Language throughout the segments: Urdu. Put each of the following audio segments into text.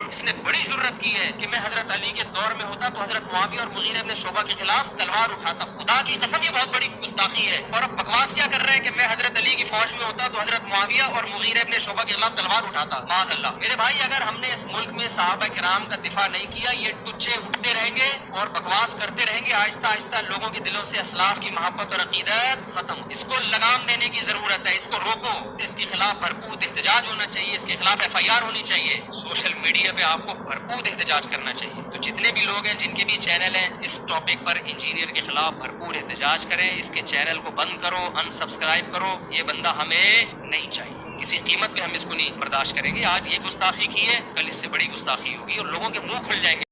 اس نے بڑی جرت کی ہے کہ میں حضرت علی کے دور میں ہوتا تو حضرت معاویہ اور مغیرہ ابن شعبہ کے خلاف تلوار اٹھاتا. خدا کی قسم یہ بہت بڑی گستاخی ہے. اور اب بکواس کیا کر رہا ہے کہ میں حضرت علی کی فوج میں ہوتا تو حضرت معاویہ اور مغیرہ ابن شعبہ کے خلاف تلوار اٹھاتا. معاذ اللہ. میرے بھائی اگر ہم نے اس ملک میں صحابہ کرام کا دفاع نہیں کیا یہ ٹچے اٹھتے رہیں گے اور بکواس کرتے رہیں گے. آہستہ آہستہ لوگوں کے دلوں سے اسلاف کی محبت اور عقیدت ختم. اس کو لگام دینے کی ضرورت ہے. اس کو روکو. اس کے خلاف بھرپور احتجاج ہونا چاہیے. اس کے خلاف FIR ہونی چاہیے. سوشل میڈیا پہ آپ کو بھرپور احتجاج کرنا چاہیے. تو جتنے بھی لوگ ہیں جن کے بھی چینل ہیں اس ٹاپک پر انجینئر کے خلاف بھرپور احتجاج کریں. اس کے چینل کو بند کرو, انسبسکرائب کرو. یہ بندہ ہمیں نہیں چاہیے. کسی قیمت پہ ہم اس کو نہیں برداشت کریں گے. آج یہ گستاخی کی ہے, کل اس سے بڑی گستاخی ہوگی اور لوگوں کے منہ کھل جائیں گے.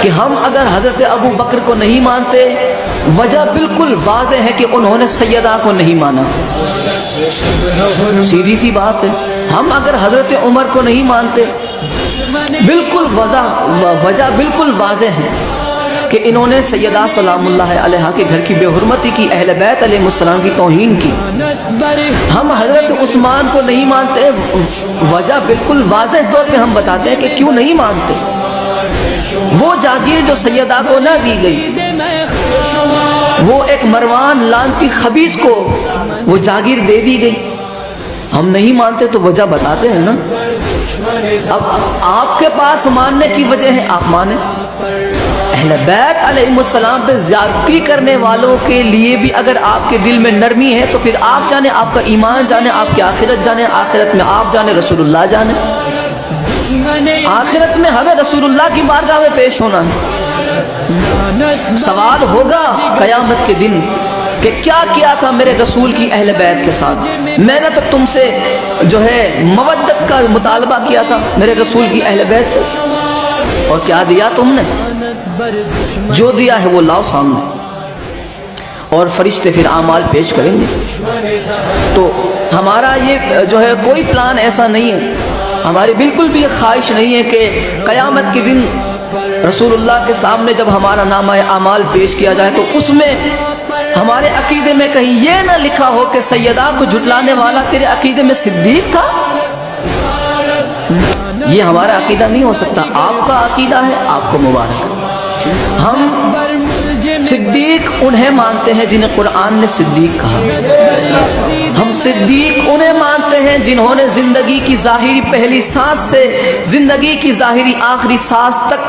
کہ ہم اگر حضرت ابو بکر کو نہیں مانتے, وجہ بالکل واضح ہے کہ انہوں نے سیدہ کو نہیں مانا. سیدھی سی بات ہے. ہم اگر حضرت عمر کو نہیں مانتے, بالکل وجہ بالکل واضح ہے کہ انہوں نے سیدہ سلام اللہ علیہا کے گھر کی بے حرمتی کی, اہل بیت علیہ السلام کی توہین کی. ہم حضرت عثمان کو نہیں مانتے, وجہ بالکل واضح طور پہ ہم بتاتے ہیں کہ کیوں نہیں مانتے. وہ جاگیر جو سیدہ کو نہ دی گئی, وہ ایک مروان لانتی خبیث کو وہ جاگیر دے دی گئی. ہم نہیں مانتے تو وجہ بتاتے ہیں نا. اب آپ کے پاس ماننے کی وجہ ہے, آپ مانیں. اہل بیت علیہ السلام پہ زیادتی کرنے والوں کے لیے بھی اگر آپ کے دل میں نرمی ہے تو پھر آپ جانے, آپ کا ایمان جانے, آپ کی آخرت جانے, آخرت میں آپ جانے, رسول اللہ جانے. آخرت میں ہمیں رسول اللہ کی بارگاہ میں پیش ہونا ہے. سوال ہوگا قیامت کے دن کہ کیا کیا تھا میرے رسول کی اہل بیت کے ساتھ. میں نے تو تم سے جو ہے مودت کا مطالبہ کیا تھا میرے رسول کی اہل بیت سے, اور کیا دیا تم نے؟ جو دیا ہے وہ لاؤ سامنے, اور فرشتے پھر اعمال پیش کریں گے. تو ہمارا یہ جو ہے کوئی پلان ایسا نہیں ہے, ہماری بالکل بھی یہ خواہش نہیں ہے کہ قیامت کے دن رسول اللہ کے سامنے جب ہمارا نامہ اعمال پیش کیا جائے تو اس میں ہمارے عقیدے میں کہیں یہ نہ لکھا ہو کہ سیدہ کو جھٹلانے والا تیرے عقیدے میں صدیق تھا. یہ ہمارا عقیدہ نہیں ہو سکتا. آپ کا عقیدہ ہے, آپ کو مبارک. ہم صدیق انہیں مانتے ہیں جنہیں قرآن نے صدیق کہا. ہم صدیق انہیں مانتے ہیں جنہوں نے زندگی کی ظاہری پہلی سانس سے زندگی کی ظاہری آخری سانس تک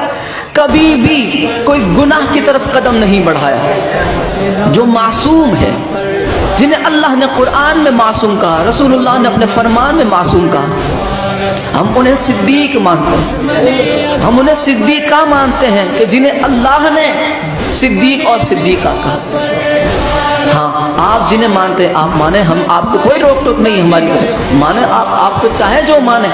کبھی بھی کوئی گناہ کی طرف قدم نہیں بڑھایا, جو معصوم ہے, جنہیں اللہ نے قرآن میں معصوم کہا, رسول اللہ نے اپنے فرمان میں معصوم کہا. ہم انہیں صدیق مانتے ہیں. ہم انہیں صدیقہ مانتے ہیں کہ جنہیں اللہ نے صدیق اور صدیقہ کہا. ہاں, آپ جنہیں مانتے ہیں آپ مانیں, ہم آپ کو کوئی روک ٹوک نہیں ہماری طرف سے. مانیں آپ تو چاہے جو مانیں.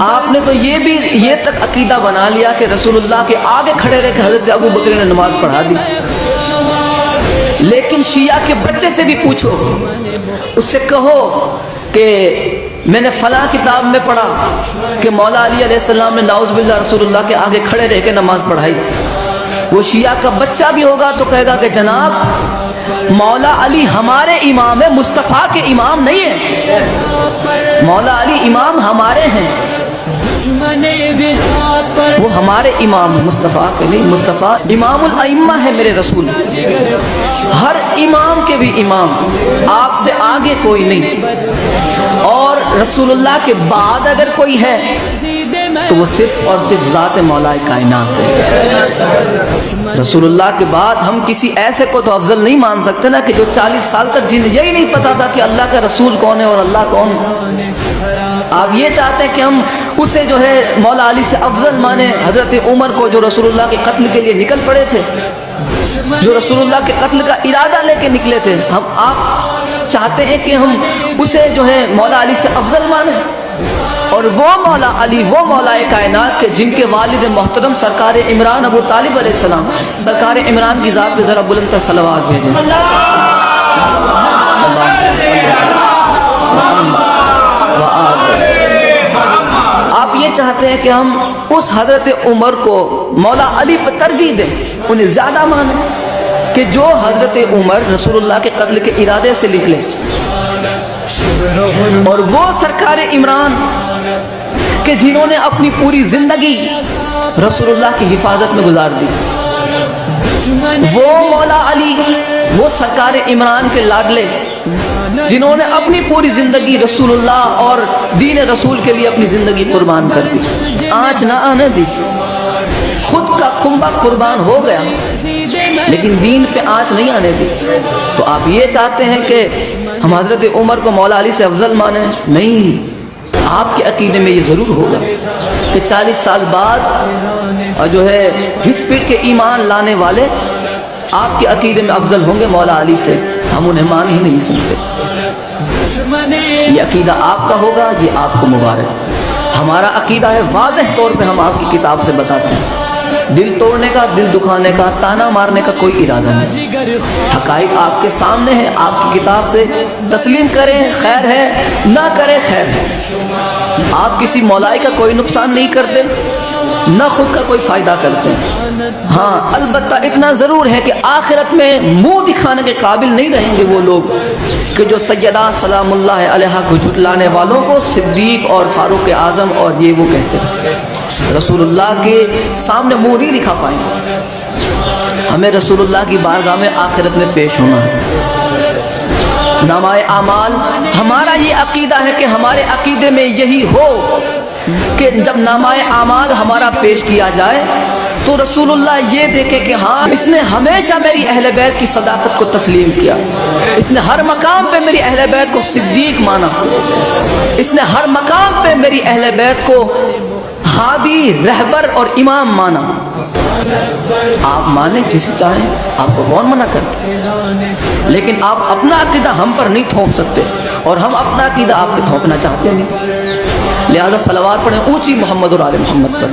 آپ نے تو یہ تک عقیدہ بنا لیا کہ رسول اللہ کے آگے کھڑے رہ کے حضرت ابو بکر نے نماز پڑھا دی. لیکن شیعہ کے بچے سے بھی پوچھو, اس سے کہو کہ میں نے فلاں کتاب میں پڑھا کہ مولا علی علیہ السلام نے نعوذ باللہ رسول اللہ کے آگے کھڑے رہ کے نماز پڑھائی. وہ شیعہ کا بچہ بھی ہوگا تو کہے گا کہ جناب مولا علی ہمارے امام ہے, مصطفیٰ کے امام نہیں ہے. مولا علی امام ہمارے ہیں, وہ ہمارے امام ہیں, مصطفیٰ کے نہیں. مصطفیٰ امام الائمہ ہے میرے رسول, ہر امام کے بھی امام, آپ سے آگے کوئی نہیں. اور رسول اللہ کے بعد اگر کوئی ہے تو وہ صرف اور صرف ذات مولا کائنات ہے. رسول اللہ کے بعد ہم کسی ایسے کو تو افضل نہیں مان سکتے نا کہ جو 40 سال تک جنہیں یہی نہیں پتا تھا کہ اللہ کا رسول کون ہے اور اللہ کون. آپ یہ چاہتے ہیں کہ ہم اسے جو ہے مولا علی سے افضل مانے, حضرت عمر کو جو رسول اللہ کے قتل کے لیے نکل پڑے تھے, جو رسول اللہ کے قتل کا ارادہ لے کے نکلے تھے. آپ چاہتے ہیں کہ ہم اسے جو ہے مولا علی سے افضل مانیں, اور وہ مولا علی وہ مولا کائنات کے جن کے والد محترم سرکار عمران ابو طالب علیہ السلام, سرکار عمران کی ذات پہ ذرا بلند تر صلوات بھیجیں. آپ یہ چاہتے ہیں کہ ہم اس حضرت عمر کو مولا علی پر ترجیح دیں, انہیں زیادہ مانیں کہ جو حضرت عمر رسول اللہ کے قتل کے ارادے سے نکلے. اور وہ سرکار عمران کہ جنہوں نے اپنی پوری زندگی رسول اللہ کی حفاظت میں گزار دی، وہ مولا علی، وہ سرکار عمران کے لاڈلے جنہوں نے اپنی پوری زندگی رسول اللہ اور دین رسول کے لیے اپنی زندگی قربان کر دی، آنچ نہ آنے دی، خود کا کنبہ قربان ہو گیا لیکن دین پہ آنچ نہیں آنے دی۔ تو آپ یہ چاہتے ہیں کہ ہم حضرت عمر کو مولا علی سے افضل مانیں؟ نہیں، آپ کے عقیدے میں یہ ضرور ہوگا کہ 40 سال بعد جو ہے گھس پیٹ کے ایمان لانے والے آپ کے عقیدے میں افضل ہوں گے مولا علی سے، ہم انہیں مان ہی نہیں سکتے۔ یہ عقیدہ آپ کا ہوگا، یہ آپ کو مبارک۔ ہمارا عقیدہ ہے واضح طور پہ ہم آپ کی کتاب سے بتاتے ہیں، دل توڑنے کا، دل دکھانے کا، تانا مارنے کا کوئی ارادہ نہیں، حقائق آپ کے سامنے ہیں، آپ کی کتاب سے تسلیم کریں خیر ہے، نہ کریں خیر ہے۔ آپ کسی مولائی کا کوئی نقصان نہیں کرتے، نہ خود کا کوئی فائدہ کرتے ہیں۔ ہاں البتہ اتنا ضرور ہے کہ آخرت میں منہ دکھانے کے قابل نہیں رہیں گے وہ لوگ کہ جو سیدہ سلام اللہ علیہا کو جھٹلانے والوں کو صدیق اور فاروق اعظم اور یہ وہ کہتے ہیں۔ رسول اللہ کے سامنے منہ نہیں دکھا پائیں گے، ہمیں رسول اللہ کی بارگاہ میں آخرت میں پیش ہونا ہے۔ نامہ اعمال، ہمارا یہ عقیدہ ہے کہ ہمارے عقیدے میں یہی ہو کہ جب نامہ اعمال ہمارا پیش کیا جائے تو رسول اللہ یہ دیکھے کہ ہاں اس نے ہمیشہ میری اہل بیت کی صداقت کو تسلیم کیا، اس نے ہر مقام پہ میری اہل بیت کو صدیق مانا، اس نے ہر مقام پہ میری اہل بیت کو ہادی، رہبر اور امام مانا۔ آپ مانیں جسے چاہیں، آپ کو کون منع کرتے، لیکن آپ اپنا عقیدہ ہم پر نہیں تھوپ سکتے اور ہم اپنا عقیدہ آپ پہ تھوپنا چاہتے نہیں۔ لہذا صلوات پڑھیں اونچی محمد اور آل محمد پر۔